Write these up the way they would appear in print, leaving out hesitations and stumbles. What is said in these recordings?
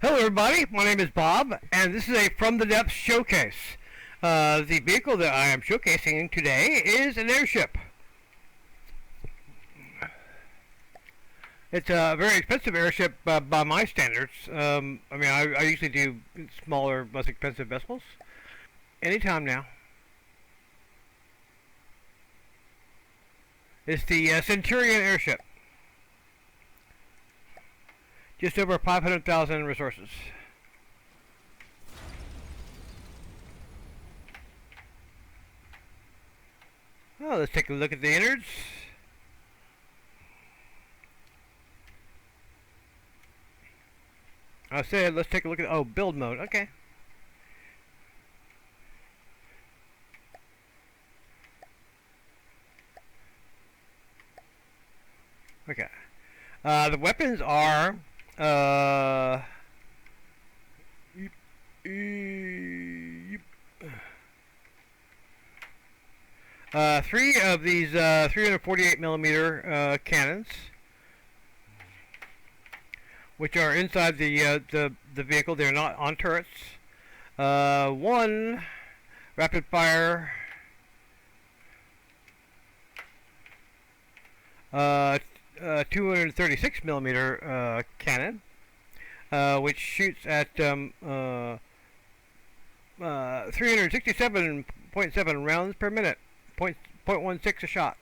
Hello everybody, my name is Bob, and this is a From the Depths showcase. The vehicle that I am showcasing today is an airship. It's a very expensive airship by my standards. I usually do smaller, less expensive vessels. Anytime now. It's the Centurion airship. Just over 500,000 resources. Oh, let's take a look at the innards. I said let's take a look at build mode. Okay. Okay. The weapons are three of these 348 millimeter cannons, which are inside the vehicle. They're not on turrets. One rapid fire 236 millimeter cannon, which shoots at 367.7 rounds per minute, 0.16 a shot.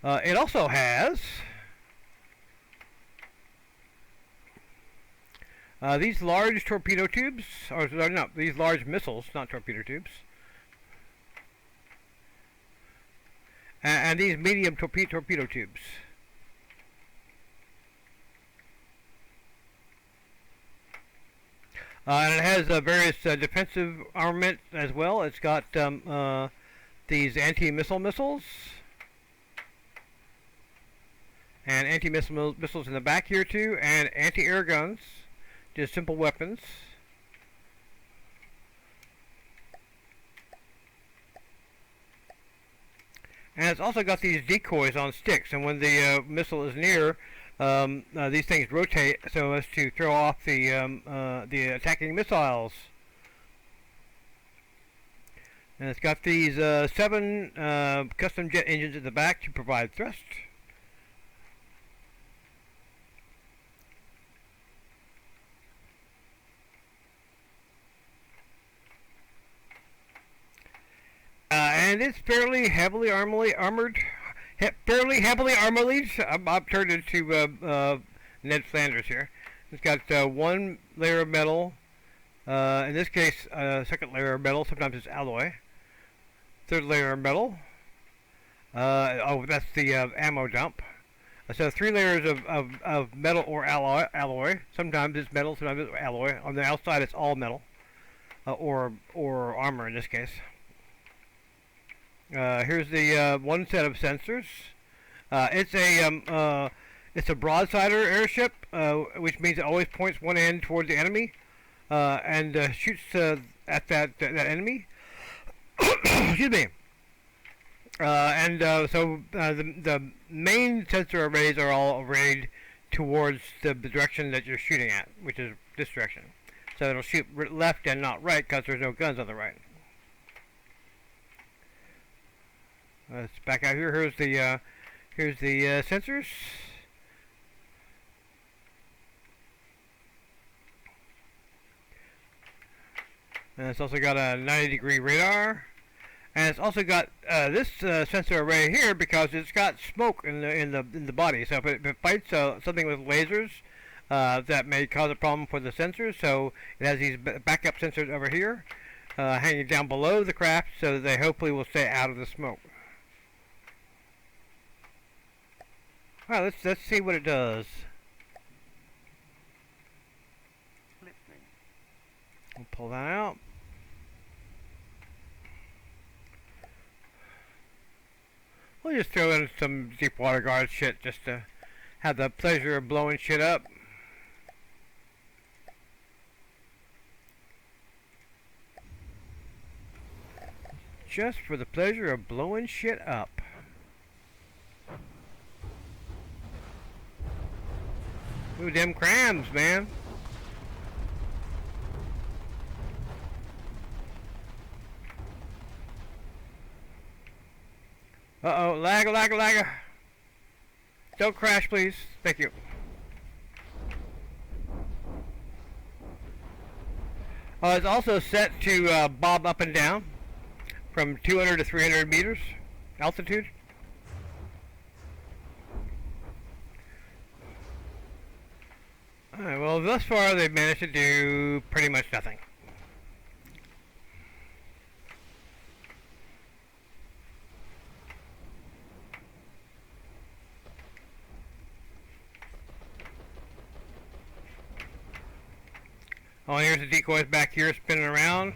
It also has these large torpedo tubes, or no, these large missiles, not torpedo tubes. And these medium torpedo tubes. And it has various defensive armament as well. It's got these anti-missile missiles and anti-missile missiles in the back here too, and anti-air guns, just simple weapons. And it's also got these decoys on sticks, and when the missile is near, these things rotate so as to throw off the attacking missiles. And it's got these 7 custom jet engines in the back to provide thrust. And it's fairly heavily armored. Fairly heavily armored. I'm turned into Ned Flanders here. It's got 1 layer of metal. In this case, second layer of metal. Sometimes it's alloy. Third layer of metal. That's the ammo dump. So 3 layers of metal or alloy. Sometimes it's metal, sometimes it's alloy. On the outside, it's all metal, or armor in this case. Here's the one set of sensors. It's a broadsider airship, which means it always points one end towards the enemy and shoots at that enemy. Excuse me. The main sensor arrays are all arrayed towards the direction that you're shooting at, which is this direction. So it'll shoot left and not right because there's no guns on the right. Let's back out here. Here's the sensors. And it's also got a 90-degree radar, and it's also got this sensor array here because it's got smoke in the body. So if it fights something with lasers, that may cause a problem for the sensors. So it has these backup sensors over here, hanging down below the craft, so that they hopefully will stay out of the smoke. Alright, let's see what it does. We'll pull that out. We'll just throw in some deep water guard shit just to have the pleasure of blowing shit up. Just for the pleasure of blowing shit up. Ooh, them crams, man. Uh-oh, lag. Don't crash, please. Thank you. It's also set to bob up and down from 200 to 300 meters altitude. Alright, well, thus far they've managed to do pretty much nothing. Oh, here's the decoys back here spinning around.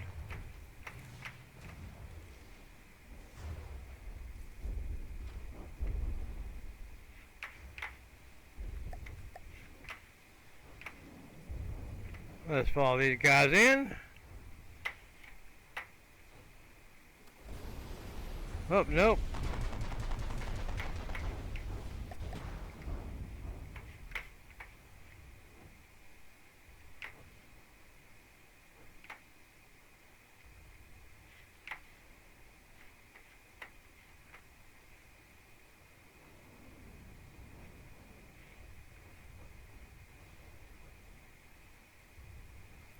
Let's follow these guys in. Oh, nope.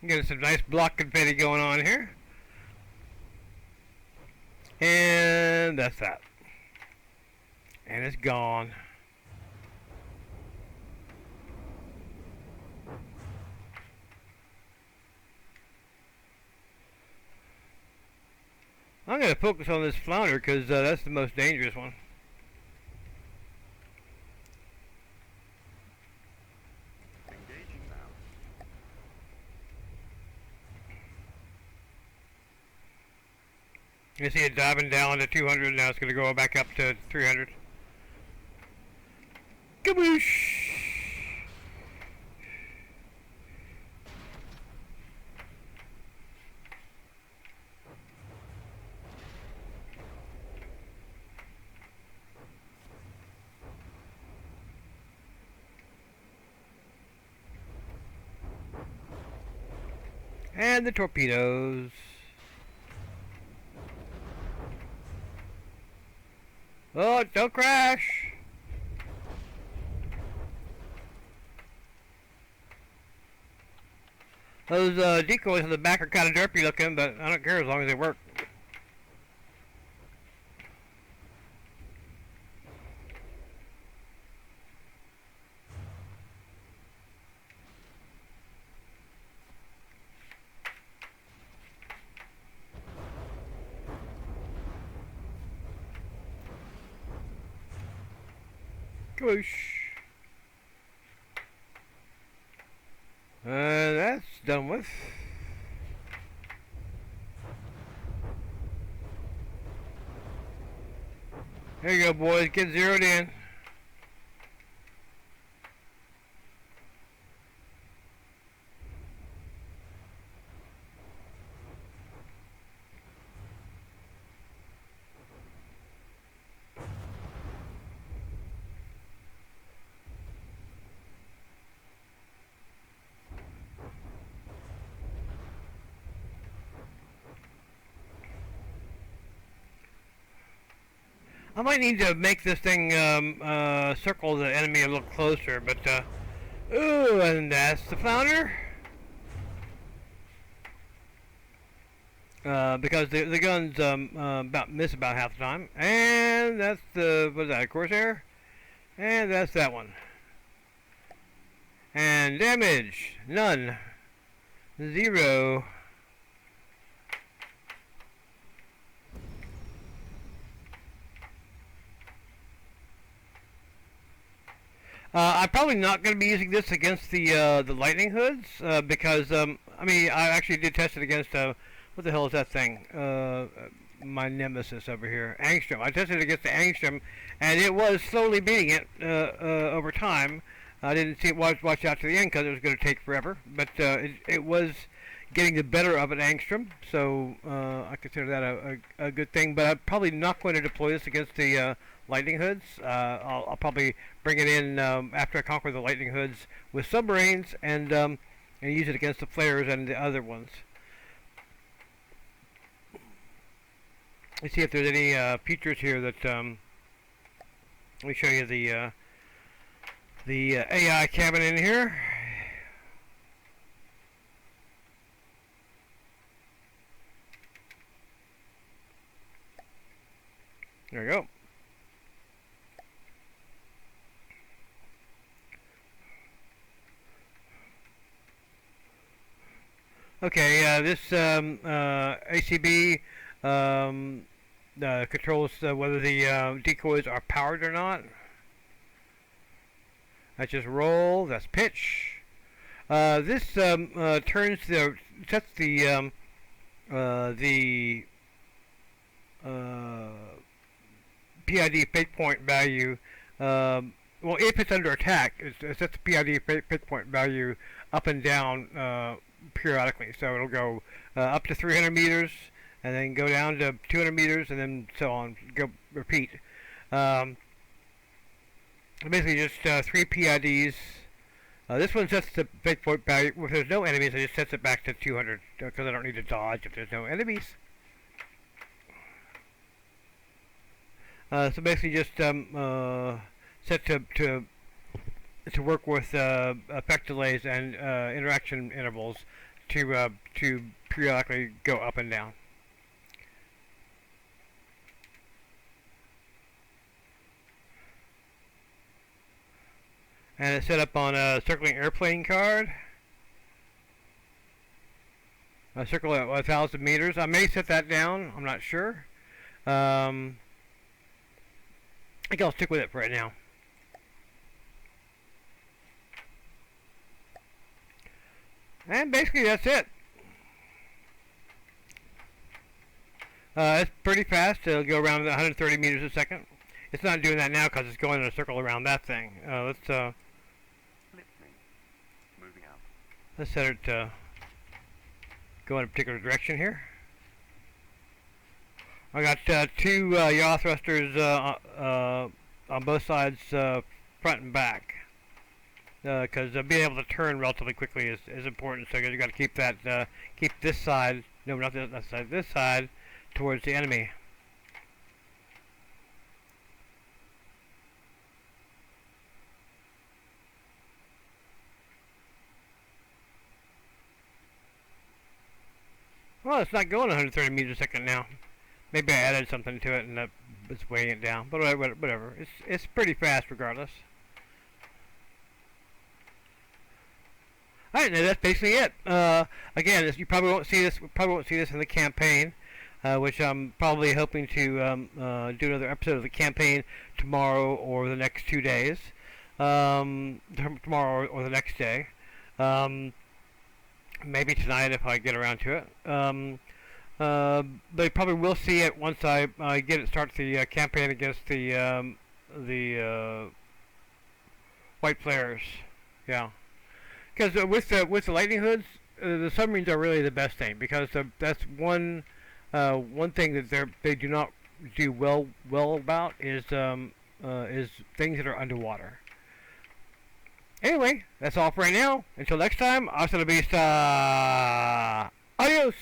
Get some nice block confetti going on here. And that's that. And it's gone. I'm going to focus on this flounder because that's the most dangerous one. You see it diving down to 200, now it's going to go back up to 300. Kaboosh! And the torpedoes. Oh, don't crash! Those decoys in the back are kind of derpy looking, but I don't care as long as they work. Whoosh. That's done with. There you go, boys. Get zeroed in. I might need to make this thing circle the enemy a little closer, but ooh, and that's the flounder. Because the guns miss about half the time, and that's the what's that? A Corsair, and that's that one. And damage none, 0. I'm probably not going to be using this against the lightning hoods because I mean I actually did test it against what the hell is that thing? My nemesis over here, Angstrom. I tested it against the Angstrom, and it was slowly beating it over time. I didn't see it watch out to the end because it was going to take forever, but it was getting the better of an angstrom, so I consider that a good thing. But I'm probably not going to deploy this against the lightning hoods. I'll probably bring it in after I conquer the lightning hoods with submarines and use it against the flares and the other ones. Let's see if there's any features here that. Let me show you the AI cabin in here. There we go. Okay, this ACB controls whether the decoys are powered or not. That's just roll. That's pitch. This turns sets the PID fake point value. Well, if it's under attack, it sets the PID fake point value up and down periodically. So it'll go up to 300 meters, and then go down to 200 meters, and then so on. Go repeat. Basically, just 3 PIDs. This one sets the fake point value. If there's no enemies, it just sets it back to 200 because I don't need to dodge if there's no enemies. So basically, just set to work with effect delays and interaction intervals to periodically go up and down. And it's set up on a circling airplane card. A circle at 1,000 meters. I may set that down. I'm not sure. I think I'll stick with it for right now. And basically that's it. It's pretty fast. It'll go around 130 meters a second. It's not doing that now because it's going in a circle around that thing. Let's set it to go in a particular direction here. I got 2 yaw thrusters on both sides, front and back, because being able to turn relatively quickly is important. So you got to keep that keep this side, no, not this side, this side towards the enemy. Well, it's not going 130 meters a second now. Maybe I added something to it and that was weighing it down. But whatever. It's pretty fast regardless. Alright, now that's basically it. Again, you probably won't see this. In the campaign, which I'm probably hoping to do another episode of the campaign tomorrow or the next 2 days. Tomorrow or the next day. Maybe tonight if I get around to it. They probably will see it once I start the campaign against the white flares. Yeah, because with the lightning hoods, the submarines are really the best thing because that's one thing that they do not do well about is things that are underwater. Anyway, that's all for right now. Until next time, hasta la vista. Adios.